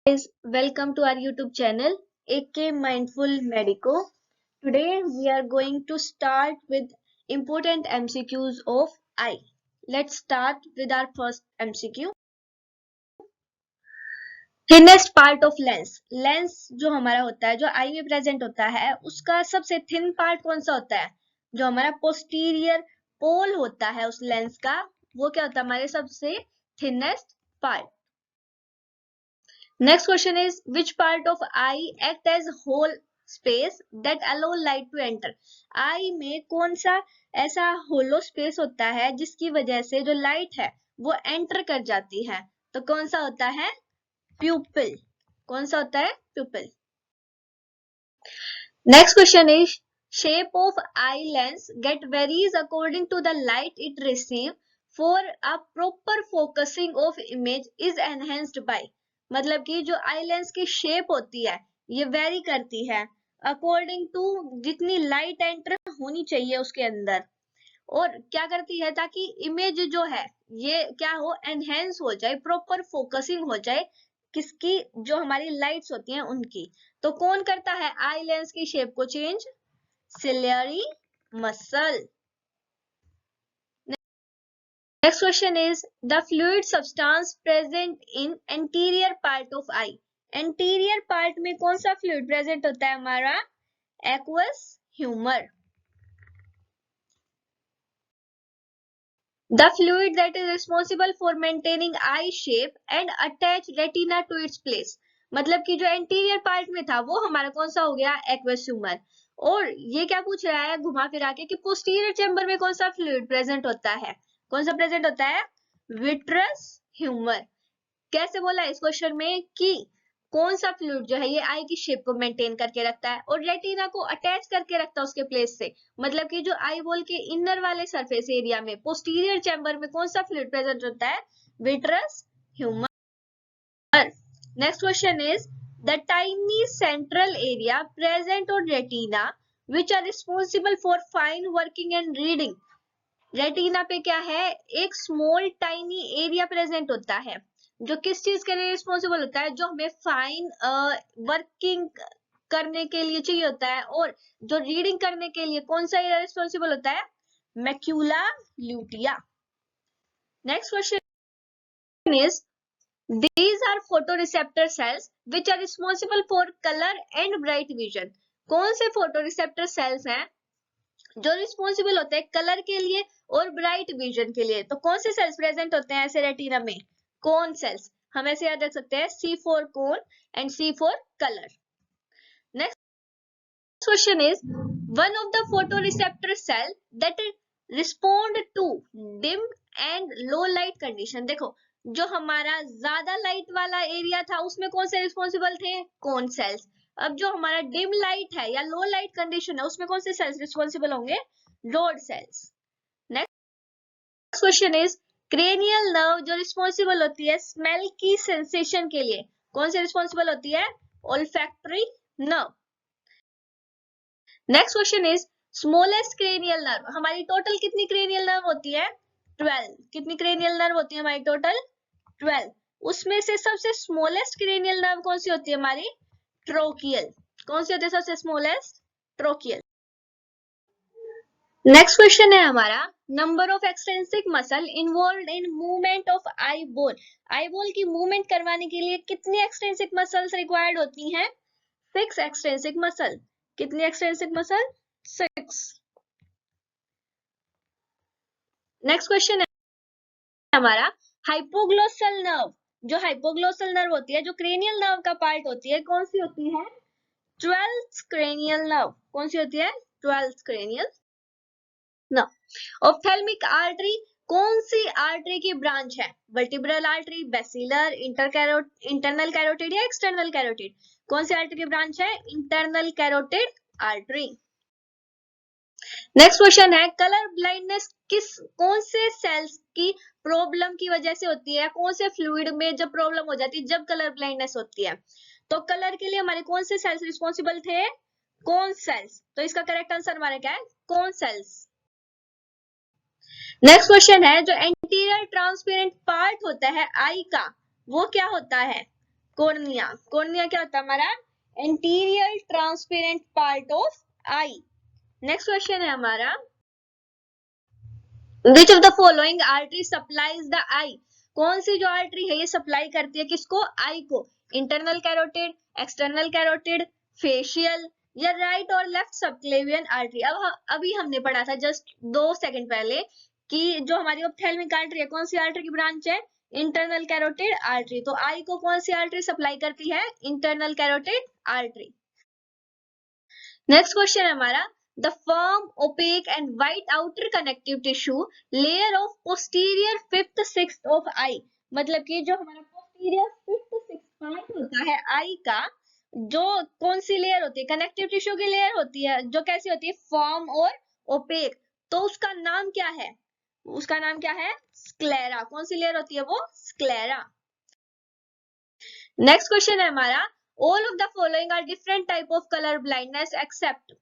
Guys, welcome to our YouTube channel AK Mindful Medico. Today we are going to start with important MCQs of eye. Let's start with our first MCQ. Thinnest part of lens. Lens जो हमारा होता है, जो आई में present होता है, उसका सबसे थिन पार्ट कौन सा होता है? जो हमारा पोस्टीरियर पोल होता है उस लेंस का, वो क्या होता है? हमारे सबसे thinnest part. Next question is, which part of eye act as whole space that allow light to enter? आई में कौन सा ऐसा होलो स्पेस होता है जिसकी वजह से जो लाइट है वो एंटर कर जाती है? तो कौन सा होता है? प्यूपिल. कौन सा होता है? प्यूपिल. Next question is, shape of eye lens get varies according to the light it receive. For a proper focusing of image is enhanced by. मतलब कि जो आई लेंस की शेप होती है ये वेरी करती है अकॉर्डिंग टू जितनी लाइट एंटर होनी चाहिए उसके अंदर, और क्या करती है ताकि इमेज जो है ये क्या हो? एनहेंस हो जाए, प्रॉपर फोकसिंग हो जाए किसकी? जो हमारी लाइट्स होती हैं उनकी. तो कौन करता है आई लेंस की शेप को change? Ciliary muscle. Next question is, the fluid substance present in anterior part of eye. Anterior part में कौन सा fluid present होता है हमारा? Aqueous humor. The fluid that is responsible for maintaining eye shape and attach retina to its place. मतलब कि जो anterior part में था वो हमारा कौन सा हो गया? Aqueous humor. और ये क्या पूछ रहा है घुमा फिरा के कि posterior chamber में कौन सा fluid present होता है? कौन सा प्रेजेंट होता है? Vitreous humour. कैसे बोला इस क्वेश्चन में कि कौन सा फ्लूइड जो है ये आई की शेप को मेंटेन करके रखता है और रेटिना को अटैच करके रखता है उसके प्लेस से. मतलब कि जो आई बॉल के इनर वाले सरफेस एरिया में पोस्टीरियर चैम्बर में कौन सा फ्लूइड प्रेजेंट होता है? Vitreous humour. Next question is, the tiny central area present on retina which are responsible for fine working and reading. Retina पे क्या है? एक स्मॉल टाइनी एरिया प्रेजेंट होता है जो किस चीज के लिए रिस्पॉन्सिबल होता है? जो हमें फाइन वर्किंग करने के लिए चाहिए होता है, और जो रीडिंग करने के लिए कौन सा एरिया रिस्पॉन्सिबल होता है? Macula lutea. Next question is, these are photoreceptor cells which are responsible for color and bright vision. कौन से फोटोरिसेप्टर सेल्स हैं जो रिस्पॉन्सिबल होते हैं कलर के लिए और ब्राइट विजन के लिए? तो कौन से सेल्स प्रेजेंट होते हैं ऐसे रेटिना में? Cone cells? हम ऐसे याद रख सकते हैं, C4 cone and C4 colour. Next question is, one of the photoreceptor cell that respond to dim and low light condition. देखो जो हमारा ज्यादा लाइट वाला एरिया था उसमें कौन से रिस्पॉन्सिबल थे? Cone cells. अब जो हमारा डिम लाइट है या लो लाइट कंडीशन है उसमें कौन से सेल्स रिस्पॉन्सिबल होंगे? Rod cells. Next question is, cranial nerve जो रिस्पॉन्सिबल होती है स्मेल की सेंसेशन के लिए, कौन से रिस्पॉन्सिबल होती है? Olfactory nerve. Next question is, smallest cranial nerve. हमारी टोटल कितनी क्रेनियल नर्व होती है? 12. कितनी क्रेनियल नर्व होती है हमारी टोटल? 12. उसमें से सबसे स्मॉलेस्ट क्रेनियल नर्व कौन सी होती है हमारी? ट्रोकियल. कौन सी होती है सबसे स्मॉलेस्ट? ट्रोकियल. नेक्स्ट क्वेश्चन है हमारा, number of extrinsic muscle involved in movement of eye ball. Eye ball की मूवमेंट करवाने के लिए कितनी एक्सट्रिंसिक मसल्स रिक्वायर्ड होती हैं? 6 एक्सट्रिंसिक मसल. कितनी एक्सट्रिंसिक मसल? 6. नेक्स्ट क्वेश्चन है हमारा, हाइपोग्लोसल नर्व. जो हाइपोग्लोसल नर्व होती है जो क्रेनियल नर्व का पार्ट होती है कौन सी होती है? 12th cranial nerve. कौन सी होती है? 12th cranial nerve. Ophthalmic artery कौन सी आर्टरी की ब्रांच है? Vertebral artery, basilar, internal carotid या एक्सटर्नल कैरोटिड? कौन सी आर्टरी की ब्रांच है? Internal carotid artery. Next question है, कलर ब्लाइंडनेस कौन से सेल्स की प्रॉब्लम की वजह से होती है? कौन से फ्लूइड में जब प्रॉब्लम हो जाती है जब कलर ब्लाइंडनेस होती है? तो कलर के लिए हमारे कौन से सेल्स रिस्पॉन्सिबल थे? Cone cells. तो इसका करेक्ट आंसर हमारा क्या है? Cone cells. नेक्स्ट क्वेश्चन है, जो एंटीरियर ट्रांसपेरेंट पार्ट होता है आई का वो क्या होता है? कॉर्निया। कॉर्निया क्या होता है हमारा? Anterior transparent part of eye. Next question है हमारा, which of the following artery supplies the eye? कौन सी जो आर्टरी है ये सप्लाई करती है किसको? आई को। Internal carotid, external carotid, facial, या राइट और लेफ्ट सबक्लेवियन आर्टरी। अभी हमने पढ़ा था जस्ट 2 सेकंड पहले कि जो हमारी ऑप्थेल्मिक आर्टरी है कौन सी आर्टरी की ब्रांच है? Internal carotid artery. तो आई को कौन सी आर्टरी सप्लाई करती है? Internal carotid artery. Next question है हमारा, the firm opaque and white outer connective tissue layer of posterior fifth sixth of eye. मतलब कि जो हमारा पोस्टीरियर फिफ्थ सिक्स्थ पार्ट होता है आई का, जो कौन सी लेयर होती है? कनेक्टिव टिश्यू की लेयर होती है जो कैसी होती है? फर्म और ओपेक। तो उसका नाम क्या है? उसका नाम क्या है? स्क्लेरा। कौन सी लेयर होती है वो? स्क्लेरा। नेक्स्ट क्वेश्चन है हमारा, all of the following are different type of colour blindness except.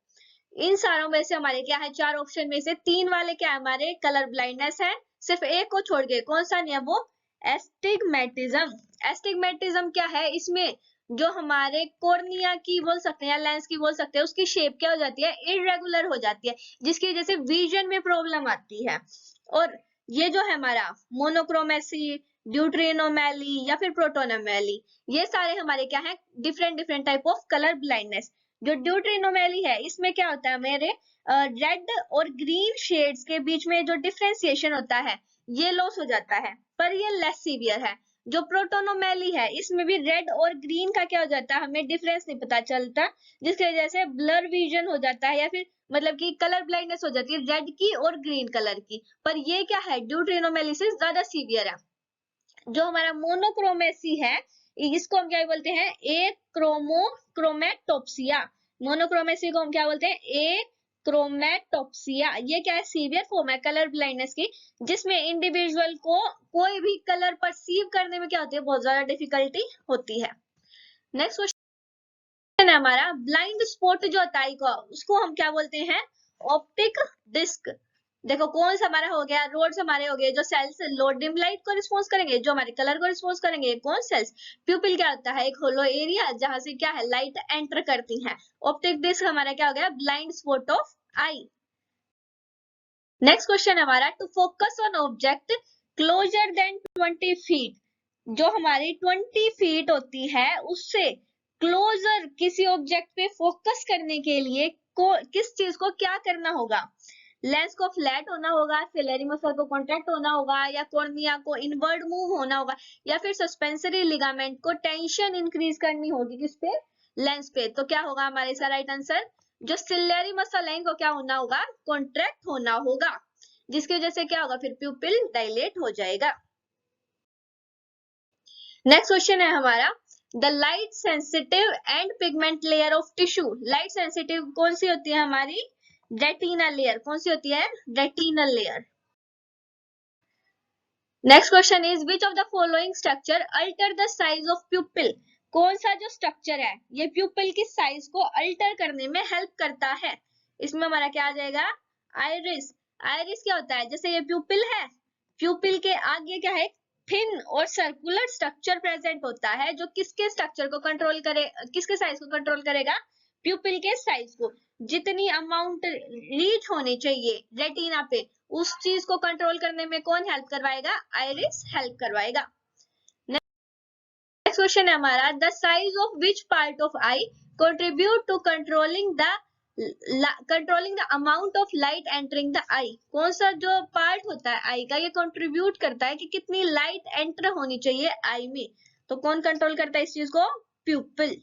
इन सारों में से हमारे क्या है? 4 ऑप्शन में से 3 वाले क्या है? हमारे कलर ब्लाइंडनेस है। सिर्फ एक को छोड़ के कौन सा नहीं है? वो एस्टिग्मेटिज्म। एस्टिग्मेटिज्म क्या है? इसमें जो हमारे कॉर्निया की बोल सकते हैं या लेंस की बोल सकते हैं, उसकी शेप क्या हो जाती है? इरेगुलर हो जाती है, जिसकी वजह से विजन में प्रॉब्लम आती है। और ये जो है हमारा मोनोक्रोमेसी, ड्यूट्रिनोमेली या फिर प्रोटोनोमेली, ये सारे हमारे क्या है? Different different type of colour blindness. जो ड्यूट्रिनोमेली है इसमें क्या होता है? मेरे रेड और ग्रीन शेड्स के बीच में जो डिफरेंशिएशन होता है ये लॉस हो जाता है, पर ये लेस सीवियर है। जो प्रोटोनोमेली है इसमें भी रेड और ग्रीन का क्या हो जाता है? हमें डिफरेंस नहीं पता चलता, जिसकी वजह से ब्लर विजन हो जाता है, या फिर मतलब कि कलर ब्लाइंडनेस हो जाती है रेड की और ग्रीन कलर की। पर ये क्या है? ड्यूट्रिनोमेली से ज्यादा सीवियर है। जो हमारा मोनोक्रोमेसी है इसको हम क्या बोलते हैं? ए क्रोमोक्रोमेटोप्सिया। मोनोक्रोमेसी को हम क्या बोलते हैं? ए क्रोमेटोप्सिया। ये क्या है? सीवियर फॉर्म है कलर ब्लाइंडनेस की, जिसमें इंडिविजुअल को कोई भी कलर परसीव करने में क्या होती है? बहुत ज्यादा डिफिकल्टी होती है। नेक्स्ट क्वेश्चन है हमारा, ब्लाइंड स्पॉट जो होता है उसको हम क्या बोलते हैं? Optic disc. देखो कौन सा हमारा हो गया? रोड्स हमारे हो गए जो सेल्स लो डिम लाइट को रिस्पॉन्स करेंगे, जो हमारे कलर को रिस्पॉन्स करेंगे। Cone cells? प्यूपिल क्या होता है? एक होलो एरिया जहां से क्या है? लाइट एंटर करती है। ऑप्टिक डिस्क हमारा क्या हो गया? Blind spot of eye. Next question हमारा, to focus on object closer than 20 feet. जो हमारी 20 फीट होती है उससे क्लोजर किसी ऑब्जेक्ट पे फोकस करने के लिए किस चीज को क्या करना होगा? लेंस को फ्लैट होना होगा, सिलेरी मसल को कॉन्ट्रैक्ट होना होगा, या कॉर्निया को इनवर्ड मूव होना होगा, या फिर सस्पेंसरी लिगामेंट को टेंशन इंक्रीज करनी होगी किस पे? लेंस पे। तो क्या होगा हमारे इसका राइट आंसर? जो सिलेरी मसल है इनको क्या होना होगा? कॉन्ट्रैक्ट होना होगा, जिसकी वजह से क्या होगा? फिर प्यूपिल डायलेट हो जाएगा। नेक्स्ट क्वेश्चन है हमारा, the light sensitive and pigment layer of tissue. Light sensitive कौन सी होती है? हमारी रेटिना लेयर। कौन सी होती है? Retinal layer. Next question is, which of the following structure alter the size of प्यूपिल। कौन सा जो स्ट्रक्चर है ये प्यूपिल की साइज को अल्टर करने में हेल्प करता है? इसमें हमारा क्या आ जाएगा? आइरिस। आइरिस क्या होता है? जैसे ये प्यूपिल है, प्यूपिल के आगे क्या है? थिन और सर्कुलर स्ट्रक्चर प्रेजेंट होता है, जो किसके स्ट्रक्चर को कंट्रोल करे? किसके साइज को कंट्रोल करेगा? प्यूपिल के साइज को। जितनी अमाउंट रीच होनी चाहिए रेटिना पे, उस चीज को कंट्रोल करने में कौन हेल्प करवाएगा? आइरिस हेल्प करवाएगा। नेक्स्ट क्वेश्चन है हमारा, the size of which part of eye contribute to controlling the amount of light entering the eye. कौन सा जो पार्ट होता है आई का ये कंट्रीब्यूट करता है कि कितनी लाइट एंटर होनी चाहिए आई में? तो कौन कंट्रोल करता है इस चीज को? प्यूपिल।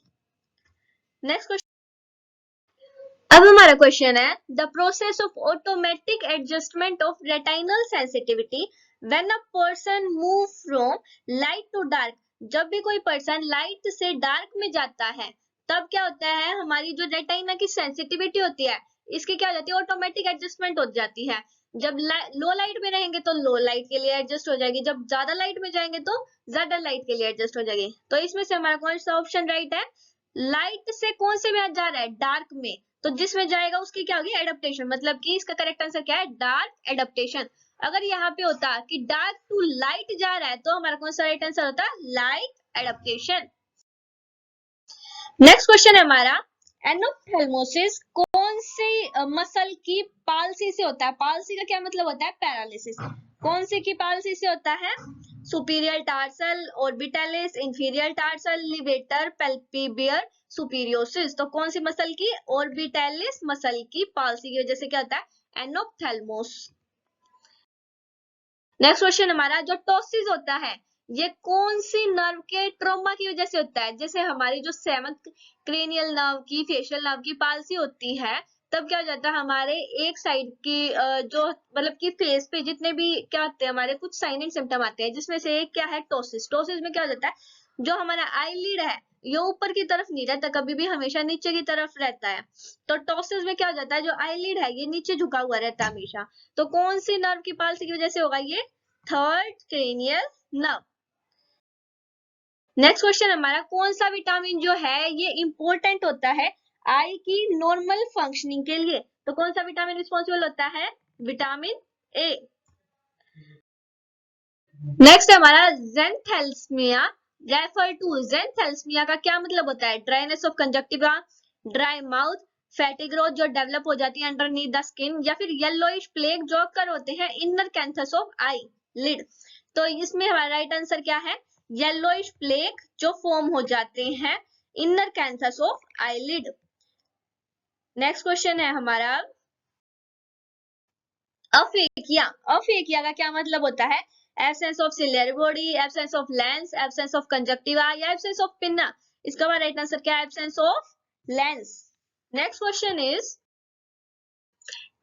नेक्स्ट क्वेश्चन, अब हमारा क्वेश्चन है, the process of automatic adjustment of retinal sensitivity when a person move from light to dark. जब भी कोई पर्सन लाइट से डार्क में जाता है तब क्या होता है? हमारी जो रेटिना की सेंसिटिविटी होती है इसकी क्या हो जाती है? ऑटोमेटिक एडजस्टमेंट हो जाती है। जब लो लाइट में रहेंगे तो लो लाइट के लिए एडजस्ट हो जाएगी, जब ज्यादा लाइट में जाएंगे तो ज्यादा लाइट के लिए एडजस्ट हो जाएगी। तो इसमें से हमारा कौन सा ऑप्शन राइट है? लाइट से कौन से में जा रहा है? डार्क में, तो जिसमें जाएगा उसकी क्या होगी? एडेप्टेशन। मतलब कि इसका करेक्ट आंसर क्या है? Dark adaptation. अगर यहाँ पे होता कि डार्क टू लाइट जा रहा है तो हमारा कौन सा राइट आंसर होता? Light adaptation. नेक्स्ट क्वेश्चन है हमारा, एनोप्थेल्मोसिस कौन सी मसल की पालसी से होता है? पालसी का क्या मतलब होता है? पैरालिसिस। कौन सी की पालसी से होता है? Superior tarsal, orbitalis, inferior tarsal, levator, palpebral, superioris. तो कौन सी मसल की? ऑर्बिटैलिस मसल की पालसी की वजह से क्या होता है? एनोप्थेल्मोस। नेक्स्ट क्वेश्चन हमारा, जो टॉसिस होता है ये कौन सी नर्व के ट्रोमा की वजह से होता है? जैसे हमारी जो सेवंथ क्रेनियल नर्व की, फेशियल नर्व की पालसी होती है, तब क्या हो जाता है हमारे एक साइड की जो मतलब कि फेस पे जितने भी क्या होते हैं हमारे कुछ साइन एंड सिम्टम आते हैं, जिसमें से एक क्या है? टॉसिस। टॉसिस में क्या हो जाता है, जो हमारा आईलिड है ये ऊपर की तरफ नहीं रहता, कभी भी हमेशा नीचे की तरफ रहता है। तो टॉसिस में क्या हो जाता है, जो आईलिड है ये नीचे झुका हुआ रहता है हमेशा। तो कौन सी नर्व की पालसी की वजह से होगा ये? Third cranial nerve. Next question हमारा, कौन सा विटामिन जो है ये इंपॉर्टेंट होता है आई की नॉर्मल फंक्शनिंग के लिए? तो कौन सा विटामिन रिस्पॉन्सिबल होता है? Vitamin A. नेक्स्ट हमारा, ज़ेनथैलेमिया रेफर टू। ज़ेनथैलेमिया का क्या मतलब होता है? Dryness of conjunctiva, dry mouth, fatty growth जो डेवलप हो जाती है अंडरनीथ द स्किन, या फिर येलोइश प्लेग जो अकर होते हैं inner canthus of eyelid. तो इसमें हमारा राइट आंसर क्या है? येलोइश प्लेग जो फॉर्म हो जाते हैं inner canthus of eyelid. Next question है हमारा, अफेकिया। अफेकिया का क्या मतलब होता है? Absence of ciliary body, absence of lens, absence of conjunctiva, या एब्सेंस ऑफ पिन्ना। इसका हमारा राइट आंसर क्या है? Absence of lens. Next question is,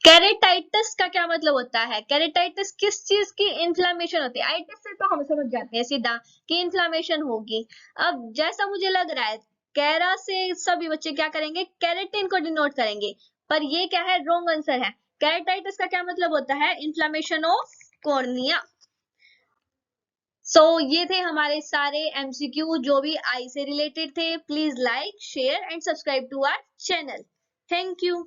केरेटाइटिस का क्या मतलब होता है? केरेटाइटिस किस चीज की इन्फ्लामेशन होती है? आइटिस से तो हम समझ जाते हैं सीधा कि इन्फ्लामेशन होगी। अब जैसा मुझे लग रहा है कैरा से सभी बच्चे क्या करेंगे? केरेटिन को डिनोट करेंगे, पर ये क्या है? रॉन्ग आंसर है। केरेटाइटिस का क्या मतलब होता है? Inflammation of cornea. ये थे हमारे सारे एमसीक्यू जो भी आई से रिलेटेड थे। Please like, share and subscribe to our channel. Thank you.